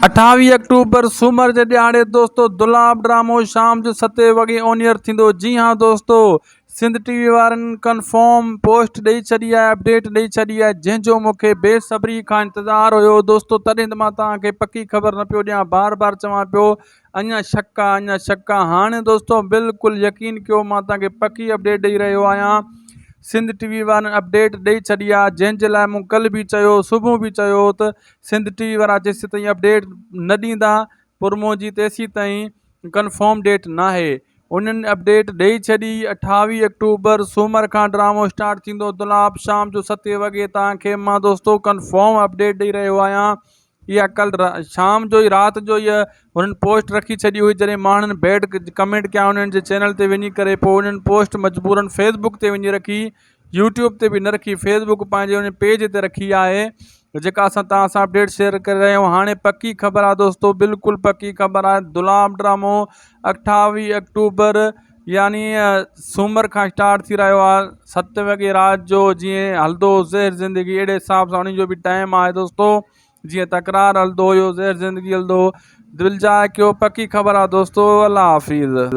28 अक्टूबर सूमर जे ॾियारे दोस्तों दुलाब ड्रामो शाम जो 7 वॻे ऑनियर थींदो। जी हाँ दोस्तों, सिंध टीवी वारनि कंफर्म पोस्ट ॾेई छॾी आहे, अपडेट ॾेई छॾी आहे, जंहिंजो मूंखे बेसब्री खां इंतज़ारु हुयो दोस्तों। तॾहिं त मां तव्हांखे पकी ख़बर न पियो ॾियां, बार बार चवां पियो अञा शक आहे, अञा शक आहे। हाणे दोस्तों बिल्कुलु यकीन कयो, मां तव्हांखे पकी अपडेट ॾेई रहियो आहियां। सिंध टीवी वारनि अपडेट ॾेई छॾी आहे, जंहिंजे लाइ मूं कल्ह बि चयो, सुबुह बि चयो त सिंध टीवी वारा जेसि ताईं अपडेट न ॾींदा प्रोमो जी, तेसि ताईं कंफर्म डेट नाहे। उन्हनि अपडेट ॾेई छॾी। 28 अक्टूबर सूमर खां ड्रामो स्टार्ट थींदो दुलाब शाम जो 7 वॻे। तव्हांखे मां दोस्तों कंफर्म अपडेट ॾेई रहियो आहियां। इहा कल्ह शाम जो ई, राति जो इहा हुननि पोस्ट रखी छॾी हुई, जॾहिं माण्हुनि बैड कमेंट कया उन्हनि जे चैनल ते वञी करे। पोइ उन्हनि पोस्ट मजबूरन फेसबुक ते वञी रखी, यूट्यूब ते बि न रखी, फेसबुक पंहिंजे उन पेज ते रखी आहे, जेका असां तव्हां सां अपडेट शेयर करे रहिया आहियूं। हाणे पकी ख़बर आहे दोस्तों, बिल्कुलु पकी ख़बर आहे। दुलाब ड्रामो 28 अक्टूबर यानी सूमर खां स्टार्ट थी रहियो आहे 7 वॻे राति जो। जीअं हलंदो ज़हर ज़िंदगी, अहिड़े हिसाब सां उन जो बि टाइम आहे दोस्तों। जीअं तकरार हलंदो हुयो, ज़हर ज़िंदगी हलंदो। दिलि जाए कयो, पकी ख़बर आहे दोस्तों। अल्लाह हाफ़िज़।